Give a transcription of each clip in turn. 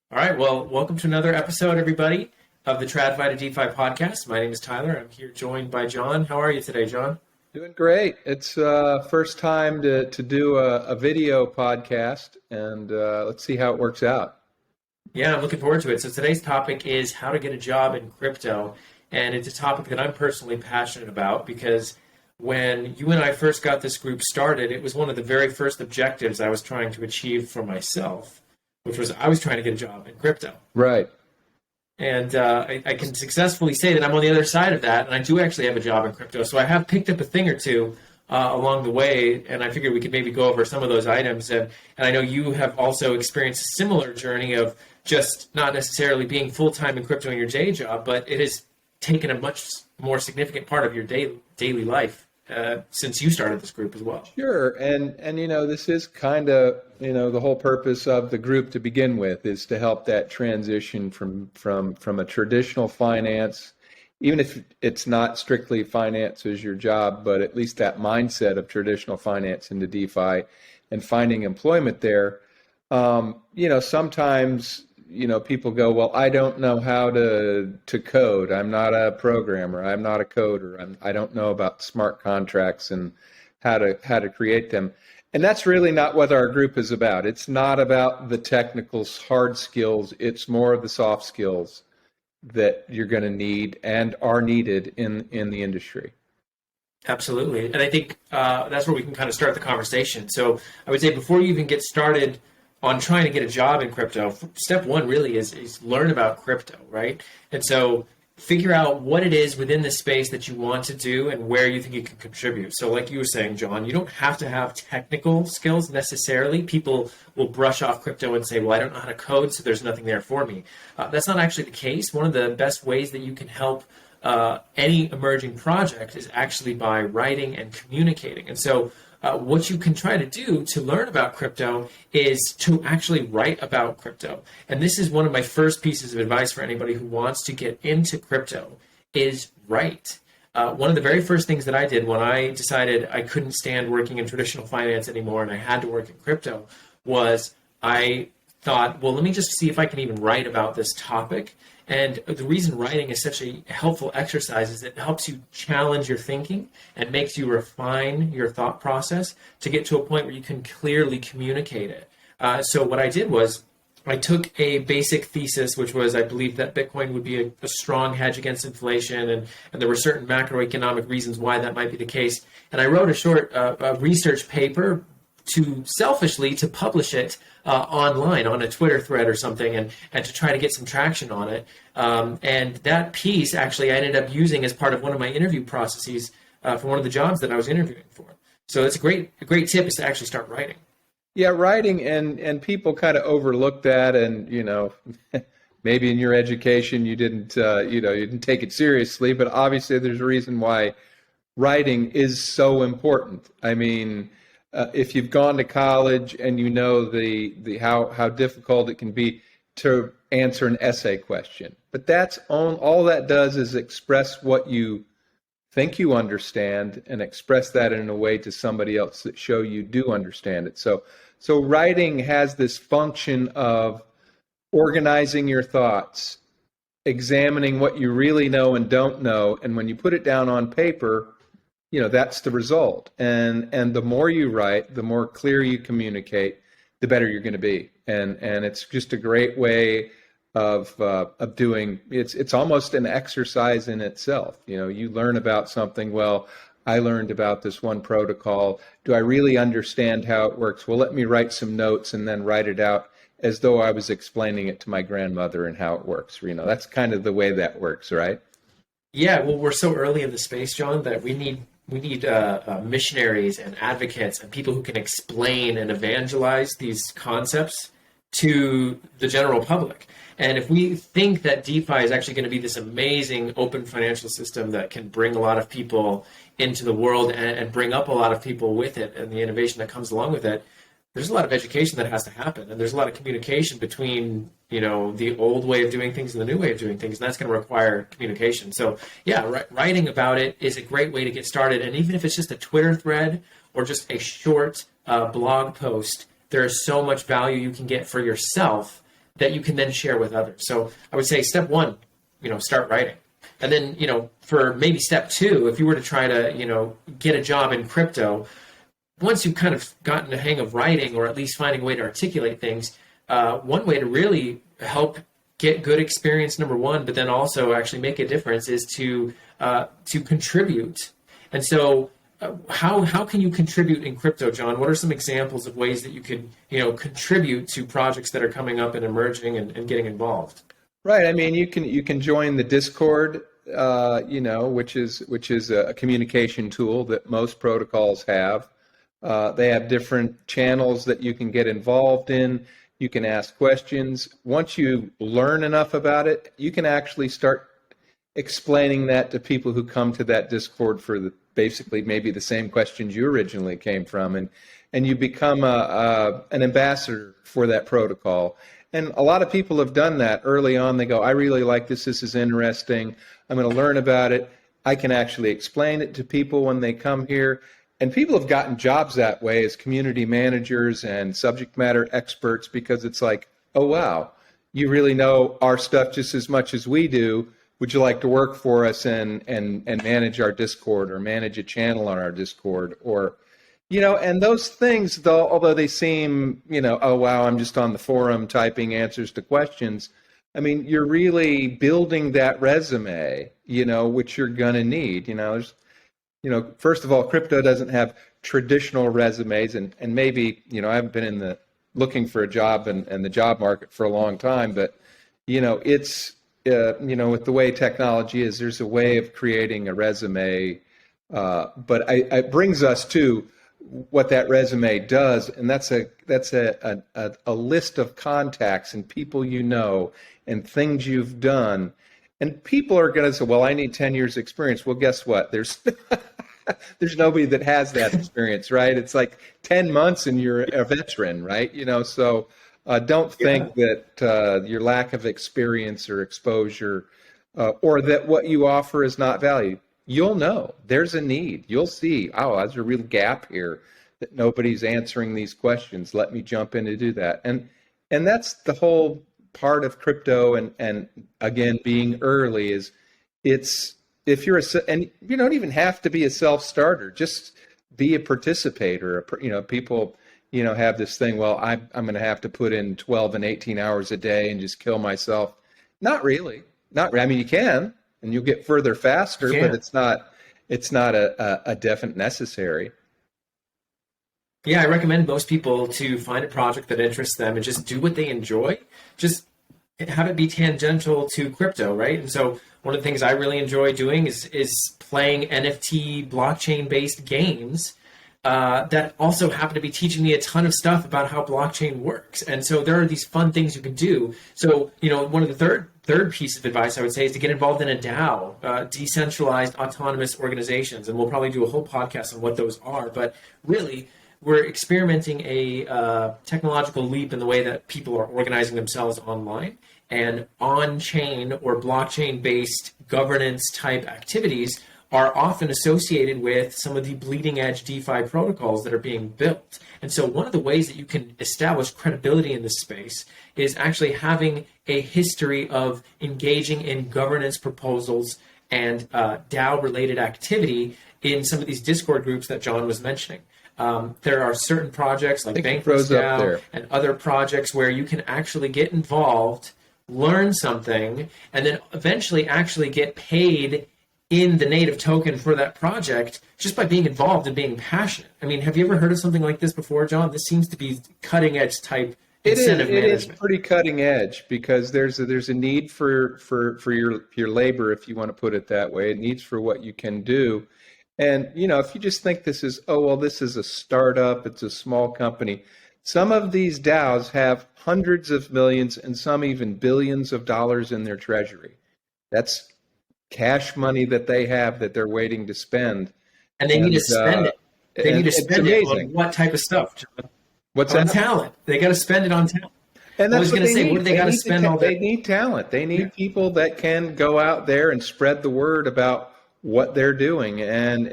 All right, well, welcome to another episode, everybody, of the TradFi to DeFi podcast. My name is Tyler. I'm here joined by John. How are you today, John? Doing great. It's first time to do a video podcast, and let's see how it works out. Yeah, I'm looking forward to it. So today's topic is how to get a job in crypto, and it's a topic that I'm personally passionate about because when you and I first got this group started, it was one of the very first objectives I was trying to achieve for myself, which was I was trying to get a job in crypto. Right. And I can successfully say that I'm on the other side of that, and I do actually have a job in crypto. So I have picked up a thing or two along the way, and I figured we could maybe go over some of those items. And I know you have also experienced a similar journey of just not necessarily being full-time in crypto in your day job, but it has taken a much more significant part of your daily life since you started this group as well. Sure. And this is kind of the whole purpose of the group to begin with is to help that transition from a traditional finance, even if it's not strictly finance as your job, but at least that mindset of traditional finance into DeFi and finding employment there. Sometimes people go, well, I don't know how to code. I'm not a programmer. I'm not a coder. I don't know about smart contracts and how to create them. And that's really not what our group is about. It's not about the technical hard skills. It's more of the soft skills that you're going to need and are needed in the industry. Absolutely. And I think that's where we can kind of start the conversation. So I would say before you even get started on trying to get a job in crypto, step one really is learn about crypto, right? And so figure out what it is within the space that you want to do and where you think you can contribute. So like you were saying, John, you don't have to have technical skills necessarily. People will brush off crypto and say, well, I don't know how to code, so there's nothing there for me. That's not actually the case. One of the best ways that you can help any emerging project is actually by writing and communicating. And so what you can try to do to learn about crypto is to actually write about crypto. And this is one of my first pieces of advice for anybody who wants to get into crypto is write. One of the very first things that I did when I decided I couldn't stand working in traditional finance anymore and I had to work in crypto was I thought, well, let me just see if I can even write about this topic. And the reason writing is such a helpful exercise is it helps you challenge your thinking and makes you refine your thought process to get to a point where you can clearly communicate it. So what I did was I took a basic thesis, which was I believed that Bitcoin would be a strong hedge against inflation, and there were certain macroeconomic reasons why that might be the case. And I wrote a short research paper to selfishly to publish it online on a Twitter thread or something and to try to get some traction on it. And that piece actually I ended up using as part of one of my interview processes for one of the jobs that I was interviewing for. So it's a great tip is to actually start writing. Yeah, writing and people kind of overlook that, and maybe in your education you didn't you didn't take it seriously, but obviously there's a reason why writing is so important. I mean, if you've gone to college and you know the how difficult it can be to answer an essay question, but that's all that does is express what you think you understand and express that in a way to somebody else that show you do understand it. So writing has this function of organizing your thoughts, examining what you really know and don't know, and when you put it down on paper, that's the result. And the more you write, the more clear you communicate, the better you're going to be. And it's just a great way of doing. It's almost an exercise in itself. You learn about something. Well, I learned about this one protocol. Do I really understand how it works? Well, let me write some notes and then write it out as though I was explaining it to my grandmother and how it works. That's kind of the way that works, right? Yeah, well, we're so early in the space, John, that we need missionaries and advocates and people who can explain and evangelize these concepts to the general public. And if we think that DeFi is actually going to be this amazing open financial system that can bring a lot of people into the world and bring up a lot of people with it and the innovation that comes along with it, there's a lot of education that has to happen. And there's a lot of communication between, the old way of doing things and the new way of doing things. And that's going to require communication. So yeah, writing about it is a great way to get started. And even if it's just a Twitter thread or just a short blog post, there is so much value you can get for yourself that you can then share with others. So I would say step one, start writing. And then, for maybe step two, if you were to try to, get a job in crypto, once you've kind of gotten the hang of writing, or at least finding a way to articulate things, one way to really help get good experience, number one, but then also actually make a difference, is to contribute. And so how can you contribute in crypto, John? What are some examples of ways that you could, contribute to projects that are coming up and emerging and getting involved? Right. I mean, you can join the Discord, which is a communication tool that most protocols have. They have different channels that you can get involved in. You can ask questions. Once you learn enough about it, you can actually start explaining that to people who come to that Discord for basically maybe the same questions you originally came from, and you become an ambassador for that protocol. And a lot of people have done that early on. They go, I really like this. This is interesting. I'm going to learn about it. I can actually explain it to people when they come here. And people have gotten jobs that way as community managers and subject matter experts, because it's like, oh, wow, you really know our stuff just as much as we do. Would you like to work for us and manage our Discord, or manage a channel on our Discord? Or, and those things, though, although they seem, oh, wow, I'm just on the forum typing answers to questions. I mean, you're really building that resume, which you're going to need. First of all, crypto doesn't have traditional resumes, and maybe, I haven't been looking for a job and the job market for a long time, but, it's, with the way technology is, there's a way of creating a resume, but it brings us to what that resume does, and that's a list of contacts and people and things you've done. And people are going to say, well, I need 10 years experience. Well, guess what? There's nobody that has that experience, right? It's like 10 months and you're a veteran, right? So don't think that your lack of experience or exposure, or that what you offer is not valued. You'll know there's a need. You'll see, oh, there's a real gap here that nobody's answering these questions. Let me jump in to do that. And that's the whole part of crypto, and again, being early is, it's, if you're and you don't even have to be a self-starter, just be a participator. People, have this thing, well, I'm going to have to put in 12 and 18 hours a day and just kill myself. Not really. I mean, you can, and you'll get further faster, but it's not a definite necessary. Yeah, I recommend most people to find a project that interests them and just do what they enjoy. Just have it be tangential to crypto, right? And so one of the things I really enjoy doing is playing NFT blockchain-based games that also happen to be teaching me a ton of stuff about how blockchain works. And so there are these fun things you can do. So, one of the third piece of advice I would say is to get involved in a DAO, decentralized autonomous organizations. And we'll probably do a whole podcast on what those are. But really, we're experimenting a technological leap in the way that people are organizing themselves online, and on-chain or blockchain-based governance-type activities are often associated with some of the bleeding-edge DeFi protocols that are being built. And so one of the ways that you can establish credibility in this space is actually having a history of engaging in governance proposals and DAO-related activity in some of these Discord groups that John was mentioning. There are certain projects like Bankless DAO and other projects where you can actually get involved, learn something, and then eventually actually get paid in the native token for that project just by being involved and being passionate. I mean, have you ever heard of something like this before, John? This seems to be cutting edge type incentive management. It is pretty cutting edge, because there's a need for your labor, if you want to put it that way. It needs for what you can do. And, if you just think this is a startup, it's a small company. Some of these DAOs have hundreds of millions and some even billions of dollars in their treasury. That's cash money that they have that they're waiting to spend. And they need to spend it. They need to spend it on what type of stuff? What's that? On talent. They got to spend it on talent. And that's what they need. What do they got to spend all day? They need talent. They need people that can go out there and spread the word about what they're doing. And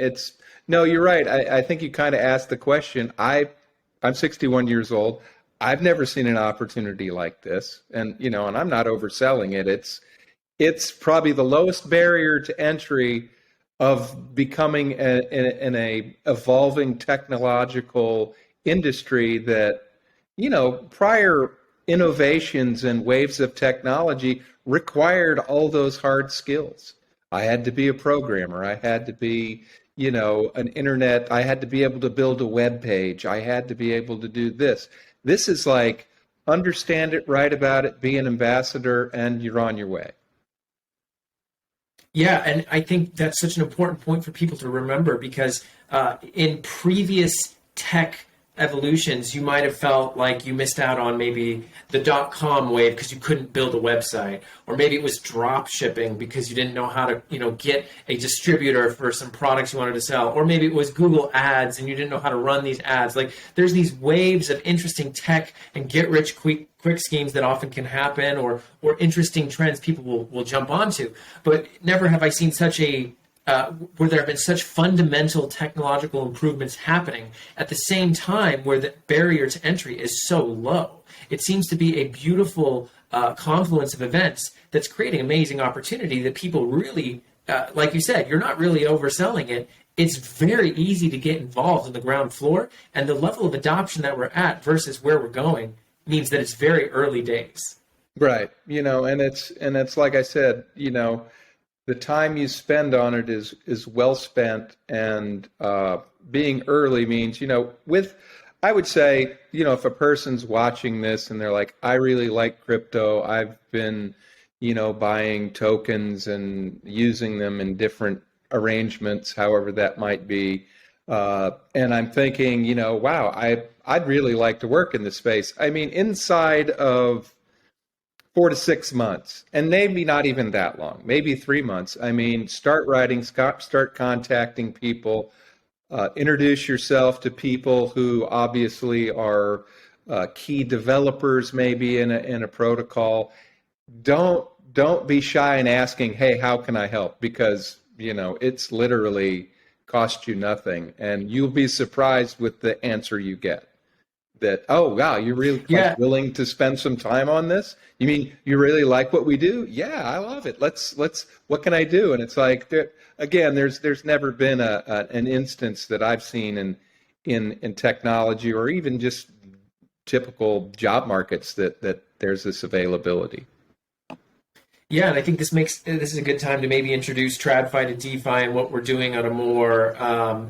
you're right. I think you kind of asked the question. I'm 61 years old. I've never seen an opportunity like this. And, and I'm not overselling it. It's probably the lowest barrier to entry of becoming an evolving technological industry that, prior innovations and waves of technology required all those hard skills. I had to be a programmer. I had to be, I had to be able to build a web page. I had to be able to do this. This is like, understand it, write about it, be an ambassador, and you're on your way. Yeah, and I think that's such an important point for people to remember, because in previous tech evolutions, you might have felt like you missed out on maybe the .com wave because you couldn't build a website, or maybe it was drop shipping because you didn't know how to, get a distributor for some products you wanted to sell, or maybe it was Google Ads and you didn't know how to run these ads. Like, there's these waves of interesting tech and get rich quick schemes that often can happen, or interesting trends people will jump onto. But never have I seen such a where there have been such fundamental technological improvements happening at the same time where the barrier to entry is so low. It seems to be a beautiful confluence of events that's creating amazing opportunity that people really, like you said, you're not really overselling it. It's very easy to get involved in the ground floor, and the level of adoption that we're at versus where we're going means that it's very early days. Right. And it's like I said, the time you spend on it is well spent, and being early means, I would say, if a person's watching this and they're like, I really like crypto, I've been, buying tokens and using them in different arrangements, however that might be, and I'm thinking, wow, I'd really like to work in this space. I mean, inside of 4 to 6 months, and maybe not even that long, maybe 3 months. I mean, start writing, start contacting people, introduce yourself to people who obviously are key developers, maybe in a protocol. Don't be shy in asking, hey, how can I help? Because it's literally cost you nothing, and you'll be surprised with the answer you get. That, oh wow, you're really willing to spend some time on this? You mean you really like what we do? Yeah, I love it. Let's what can I do? And it's like, there's never been an instance that I've seen in technology, or even just typical job markets, that there's this availability. Yeah, and I think this is a good time to maybe introduce TradFi to DeFi and what we're doing on a more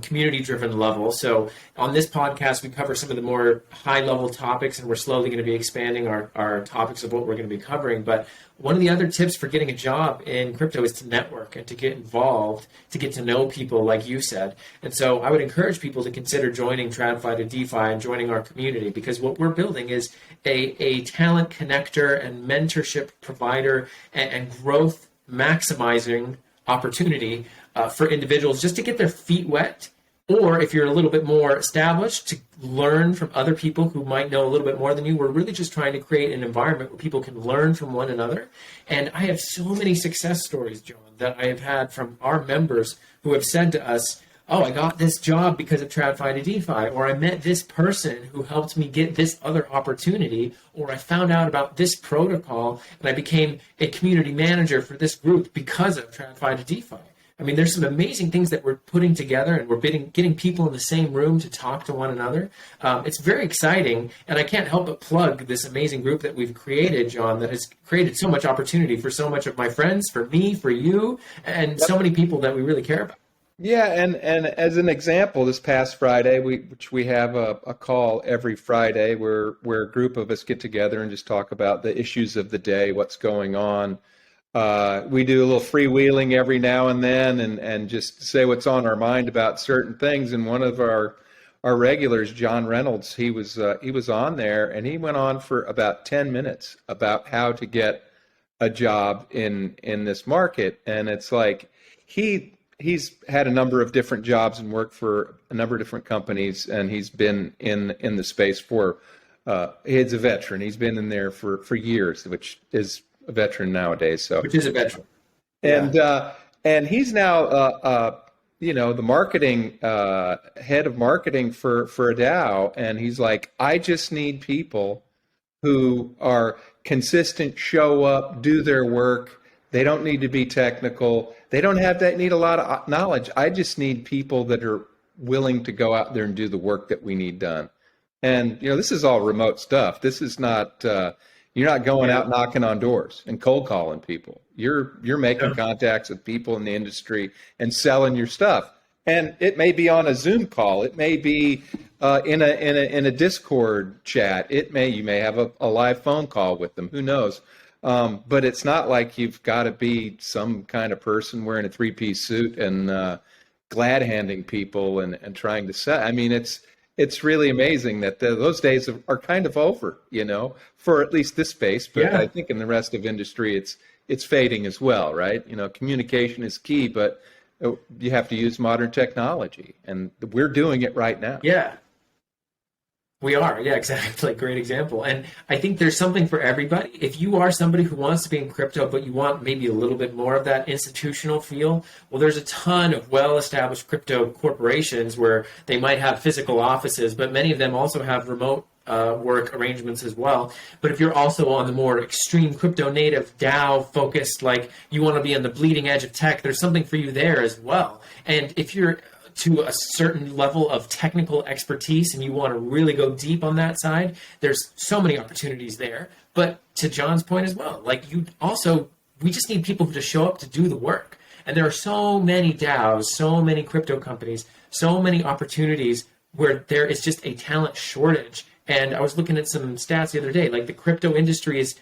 community-driven level. So on this podcast, we cover some of the more high-level topics, and we're slowly going to be expanding our topics of what we're going to be covering. But one of the other tips for getting a job in crypto is to network and to get involved, to get to know people, like you said. And so I would encourage people to consider joining TradFi to DeFi and joining our community, because what we're building is a talent connector and mentorship provider and growth maximizing opportunity for individuals just to get their feet wet, or if you're a little bit more established, to learn from other people who might know a little bit more than you. We're really just trying to create an environment where people can learn from one another. And I have so many success stories, John, that I have had from our members who have said to us, oh, I got this job because of TradFi to DeFi, or I met this person who helped me get this other opportunity, or I found out about this protocol and I became a community manager for this group because of TradFi to DeFi. I mean, there's some amazing things that we're putting together, and we're getting people in the same room to talk to one another. It's very exciting, and I can't help but plug this amazing group that we've created, John, that has created so much opportunity for so much of my friends, for me, for you, and so many people that we really care about. Yeah, and as an example, this past Friday, which we have a call every Friday where a group of us get together and just talk about the issues of the day, what's going on. We do a little freewheeling every now and then, and just say what's on our mind about certain things. And one of our regulars, John Reynolds, he was on there, and he went on for about 10 minutes about how to get a job in this market. And it's like he's had a number of different jobs and worked for a number of different companies, and he's been in the space for he's a veteran. He's been in there for years, which is a veteran nowadays. So which is a veteran. And he's now the marketing head of marketing for a DAO, and he's like, I just need people who are consistent, show up, do their work. They don't need to be technical. They don't need a lot of knowledge. I just need people that are willing to go out there and do the work that we need done. And this is all remote stuff. This is not you're not going out knocking on doors and cold calling people. You're making contacts with people in the industry and selling your stuff. And it may be on a Zoom call. It may be in a Discord chat. You may have a live phone call with them. Who knows? But it's not like you've got to be some kind of person wearing a 3-piece suit and glad handing people and trying to sell. I mean, it's really amazing that those days are kind of over, for at least this space. But I think in the rest of industry, it's fading as well, right? Communication is key, but you have to use modern technology, and we're doing it right now. Yeah. We are. Yeah, exactly. Great example. And I think there's something for everybody. If you are somebody who wants to be in crypto, but you want maybe a little bit more of that institutional feel, well, there's a ton of well-established crypto corporations where they might have physical offices, but many of them also have remote work arrangements as well. But if you're also on the more extreme crypto native DAO focused, like you want to be on the bleeding edge of tech, there's something for you there as well. And if you're to a certain level of technical expertise and you want to really go deep on that side, there's so many opportunities there. But to John's point as well, we just need people who just show up to do the work. And there are so many DAOs, so many crypto companies, so many opportunities where there is just a talent shortage. And I was looking at some stats the other day, like the crypto industry is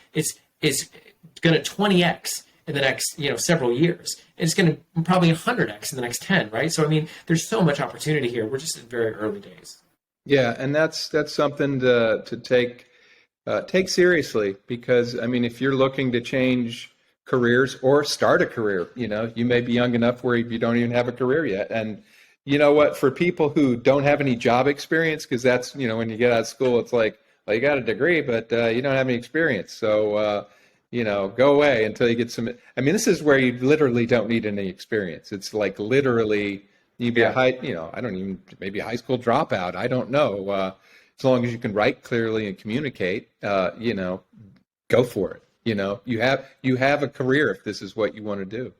going to 20x in the next, several years. It's going to probably 100x in the next 10, right? So, I mean, there's so much opportunity here. We're just in very early days. Yeah, and that's something to take seriously, because, I mean, if you're looking to change careers or start a career, you may be young enough where you don't even have a career yet. And you know what, for people who don't have any job experience, because that's, when you get out of school, it's like, well, you got a degree, but you don't have any experience. So, go away until you get some. I mean, this is where you literally don't need any experience. It's like literally you'd be maybe a high school dropout. I don't know. As long as you can write clearly and communicate, go for it. You have a career if this is what you want to do.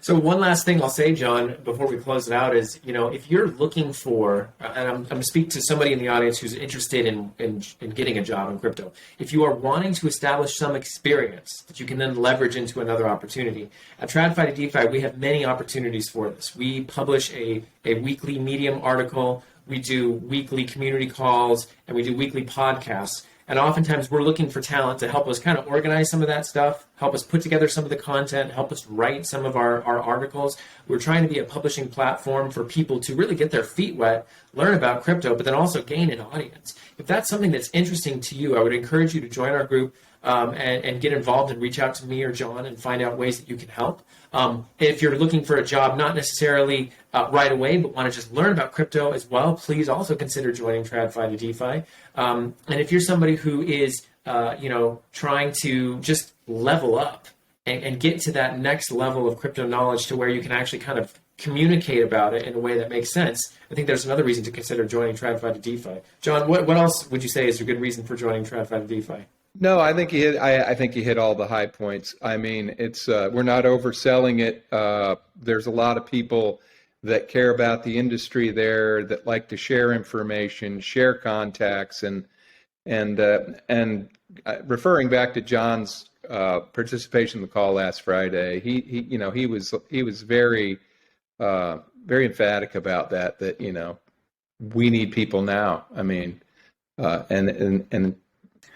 So one last thing I'll say, John, before we close it out is, if you're looking for, and I'm going to speak to somebody in the audience who's interested in getting a job in crypto. If you are wanting to establish some experience that you can then leverage into another opportunity, at TradFi to DeFi, we have many opportunities for this. We publish a weekly Medium article, we do weekly community calls, and we do weekly podcasts. And oftentimes we're looking for talent to help us kind of organize some of that stuff, help us put together some of the content, help us write some of our articles. We're trying to be a publishing platform for people to really get their feet wet, learn about crypto, but then also gain an audience. If that's something that's interesting to you, I would encourage you to join our group and get involved and reach out to me or John and find out ways that you can help. If you're looking for a job, not necessarily right away, but want to just learn about crypto as well, please also consider joining TradFi to DeFi. And if you're somebody who is, trying to just level up and get to that next level of crypto knowledge to where you can actually kind of communicate about it in a way that makes sense, I think there's another reason to consider joining TradFi to DeFi. John, what else would you say is a good reason for joining TradFi to DeFi? No, I think I think you hit all the high points. I mean, it's we're not overselling it. There's a lot of people that care about the industry there, that like to share information, share contacts, and referring back to John's participation in the call last Friday, he was very very emphatic about that we need people now. I mean, and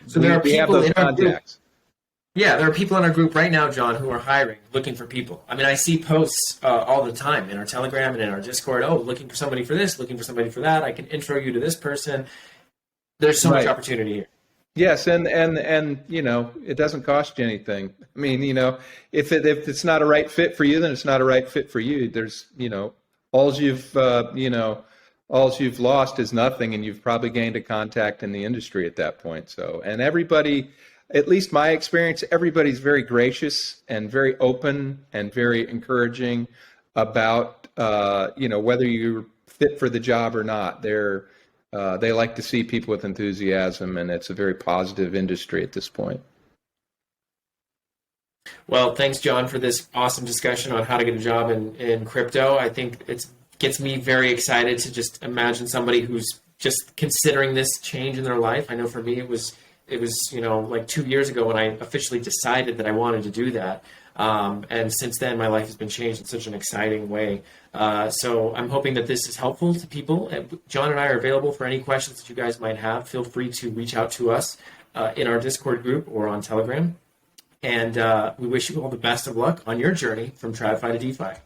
so there are people in our group. contacts. Yeah, there are people in our group right now, John, who are hiring, looking for people. I mean, I see posts all the time in our Telegram and in our Discord. Oh, looking for somebody for this, looking for somebody for that. I can intro you to this person. There's so much opportunity here. Yes, and it doesn't cost you anything. I mean, if it's not a right fit for you, then it's not a right fit for you. There's, all you've lost is nothing, and you've probably gained a contact in the industry at that point. So, and everybody, at least my experience, everybody's very gracious and very open and very encouraging. about whether you're fit for the job or not. They like to see people with enthusiasm, and it's a very positive industry at this point. Well, thanks, John, for this awesome discussion on how to get a job in crypto. I think it gets me very excited to just imagine somebody who's just considering this change in their life. I know for me, it was like 2 years ago when I officially decided that I wanted to do that. And since then, my life has been changed in such an exciting way. So I'm hoping that this is helpful to people. John and I are available for any questions that you guys might have. Feel free to reach out to us in our Discord group or on Telegram. And we wish you all the best of luck on your journey from TradFi to DeFi.